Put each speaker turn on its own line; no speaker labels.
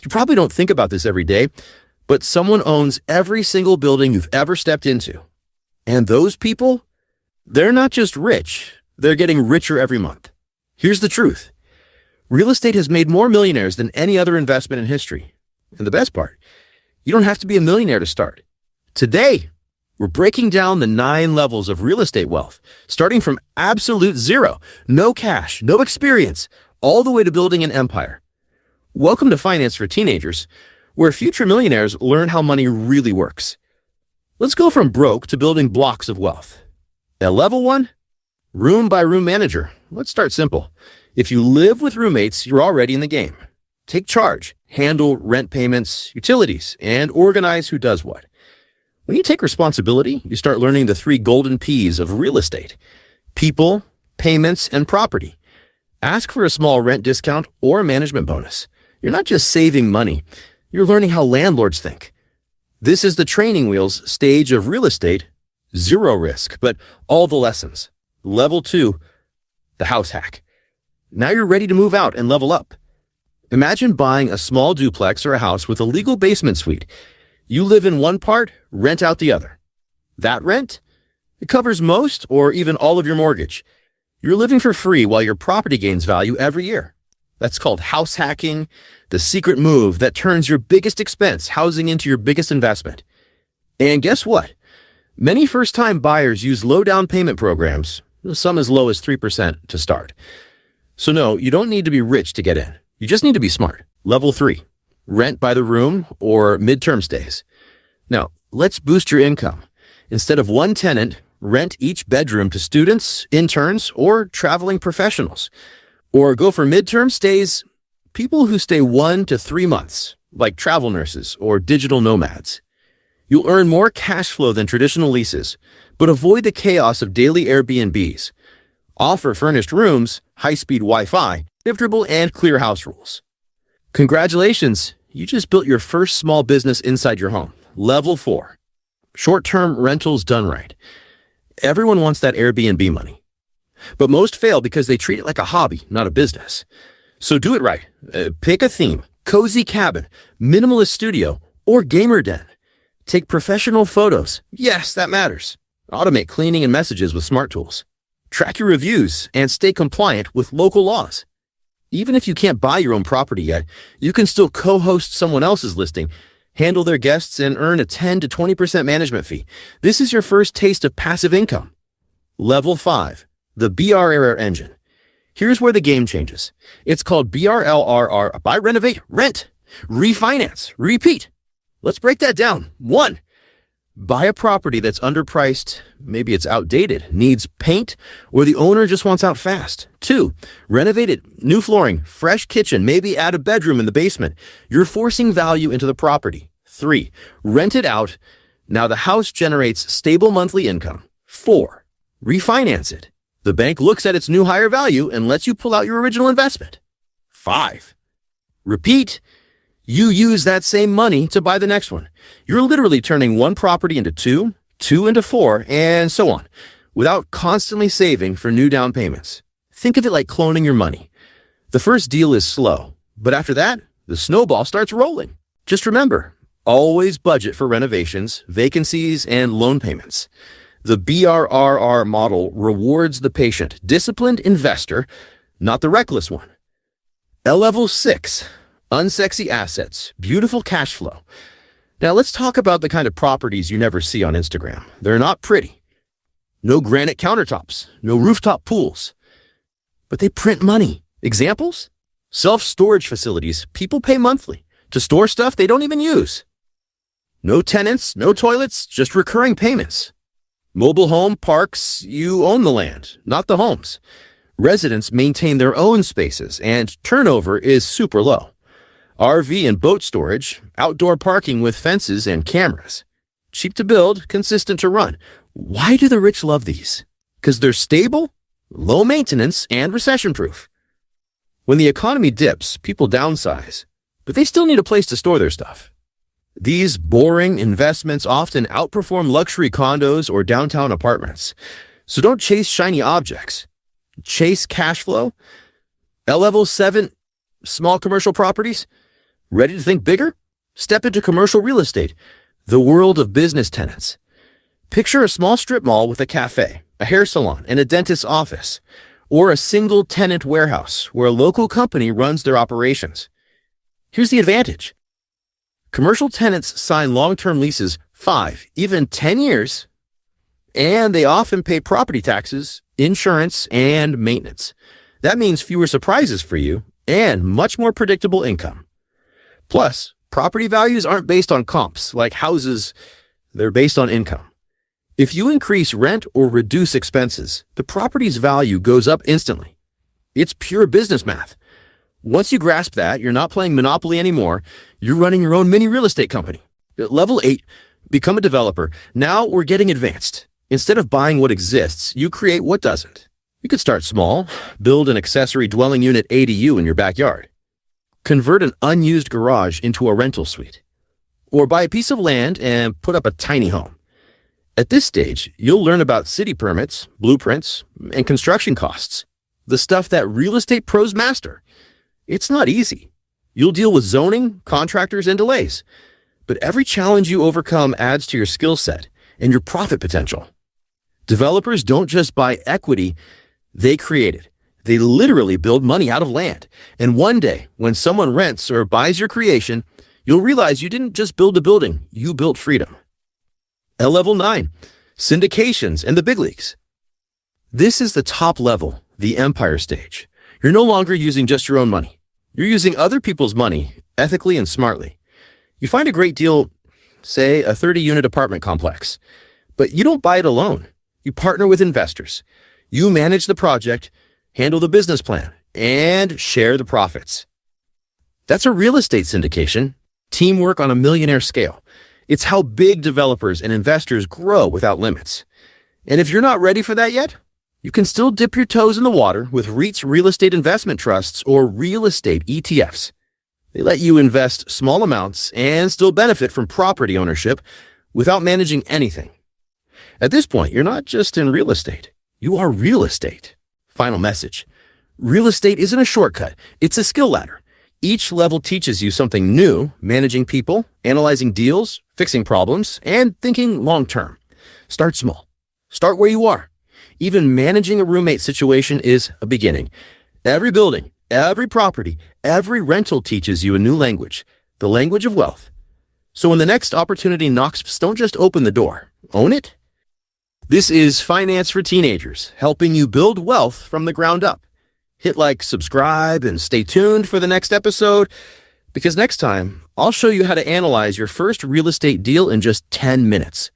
You probably don't think about this every day, but someone owns every single building you've ever stepped into. And those people, they're not just rich, they're getting richer every month. Here's the truth. Real estate has made more millionaires than any other investment in history. And the best part, you don't have to be a millionaire to start. Today, we're breaking down the 9 levels of real estate wealth, starting from absolute zero, no cash, no experience, all the way to building an empire. Welcome to Finance for Teenagers, where future millionaires learn how money really works. Let's go from broke to building blocks of wealth. At level 1, room by room manager. Let's start simple. If you live with roommates, you're already in the game. Take charge, handle rent payments, utilities, and organize who does what. When you take responsibility, you start learning the 3 golden P's of real estate: people, payments, and property. Ask for a small rent discount or a management bonus. You're not just saving money, you're learning how landlords think. This is the training wheels stage of real estate, 0 risk, but all the lessons. Level 2, the house hack. Now you're ready to move out and level up. Imagine buying a small duplex or a house with a legal basement suite. You live in one part, rent out the other. That rent? It covers most or even all of your mortgage. You're living for free while your property gains value every year. That's called house hacking, the secret move that turns your biggest expense, housing, into your biggest investment. And guess what? Many first-time buyers use low down payment programs, some as low as 3% to start. So no, you don't need to be rich to get in. You just need to be smart. Level 3, rent by the room or midterm stays. Now, let's boost your income. Instead of one tenant, rent each bedroom to students, interns, or traveling professionals. Or go for midterm stays, people who stay 1 to 3 months, like travel nurses or digital nomads. You'll earn more cash flow than traditional leases, but avoid the chaos of daily Airbnbs. Offer furnished rooms, high-speed Wi-Fi, comfortable and clear house rules. Congratulations, you just built your first small business inside your home. Level 4, short-term rentals done right. Everyone wants that Airbnb money, but most fail because they treat it like a hobby, not a business. So do it right. Pick a theme: cozy cabin, minimalist studio, or gamer den. Take professional photos. Yes, that matters. Automate cleaning and messages with smart tools. Track your reviews and stay compliant with local laws. Even if you can't buy your own property yet, you can still co-host someone else's listing, handle their guests, and earn a 10 to 20% management fee. This is your first taste of passive income. Level 5, the BRRRR engine. Here's where the game changes. It's called BRRRR: buy, renovate, rent, refinance, repeat. Let's break that down. 1, buy a property that's underpriced, maybe it's outdated, needs paint, or the owner just wants out fast. 2, renovate it, new flooring, fresh kitchen, maybe add a bedroom in the basement. You're forcing value into the property. 3, rent it out. Now the house generates stable monthly income. 4, refinance it. The bank looks at its new higher value and lets you pull out your original investment. 5, repeat. You use that same money to buy the next one. You're literally turning one property into 2, 2 into 4, and so on, without constantly saving for new down payments. Think of it like cloning your money. The first deal is slow, but after that, the snowball starts rolling. Just remember, always budget for renovations, vacancies, and loan payments. The BRRRR model rewards the patient, disciplined investor, not the reckless one. Level 6. Unsexy assets, beautiful cash flow. Now let's talk about the kind of properties you never see on Instagram. They're not pretty. No granite countertops, no rooftop pools. But they print money. Examples? Self-storage facilities people pay monthly to store stuff they don't even use. No tenants, no toilets, just recurring payments. Mobile home parks, you own the land, not the homes. Residents maintain their own spaces and turnover is super low. RV and boat storage, outdoor parking with fences and cameras. Cheap to build, consistent to run. Why do the rich love these? Because they're stable, low maintenance, and recession-proof. When the economy dips, people downsize, but they still need a place to store their stuff. These boring investments often outperform luxury condos or downtown apartments. So don't chase shiny objects. Chase cash flow. Level 7, small commercial properties. Ready to think bigger? Step into commercial real estate, the world of business tenants. Picture a small strip mall with a cafe, a hair salon, and a dentist's office, or a single tenant warehouse where a local company runs their operations. Here's the advantage. Commercial tenants sign long-term leases 5, even 10 years, and they often pay property taxes, insurance, and maintenance. That means fewer surprises for you and much more predictable income. Plus, property values aren't based on comps like houses, they're based on income. If you increase rent or reduce expenses, the property's value goes up instantly. It's pure business math. Once you grasp that, you're not playing Monopoly anymore. You're running your own mini real estate company. At level 8, become a developer. Now we're getting advanced. Instead of buying what exists, you create what doesn't. You could start small, build an accessory dwelling unit ADU in your backyard. Convert an unused garage into a rental suite. Or buy a piece of land and put up a tiny home. At this stage, you'll learn about city permits, blueprints, and construction costs. The stuff that real estate pros master. It's not easy. You'll deal with zoning, contractors, and delays. But every challenge you overcome adds to your skill set and your profit potential. Developers don't just buy equity, they create it. They literally build money out of land. And one day, when someone rents or buys your creation, you'll realize you didn't just build a building, you built freedom. At level 9, syndications and the big leagues. This is the top level, the empire stage. You're no longer using just your own money. You're using other people's money ethically and smartly. You find a great deal, say a 30-unit apartment complex, but you don't buy it alone. You partner with investors. You manage the project, handle the business plan, and share the profits. That's a real estate syndication, teamwork on a millionaire scale. It's how big developers and investors grow without limits. And if you're not ready for that yet, you can still dip your toes in the water with REITs, real estate investment trusts, or real estate ETFs. They let you invest small amounts and still benefit from property ownership without managing anything. At this point, you're not just in real estate. You are real estate. Final message. Real estate isn't a shortcut. It's a skill ladder. Each level teaches you something new, managing people, analyzing deals, fixing problems, and thinking long-term. Start small. Start where you are. Even managing a roommate situation is a beginning. Every building, every property, every rental teaches you a new language, the language of wealth. So when the next opportunity knocks, don't just open the door. Own it. This is Finance for Teenagers, helping you build wealth from the ground up. Hit like, subscribe, and stay tuned for the next episode, because next time, I'll show you how to analyze your first real estate deal in just 10 minutes.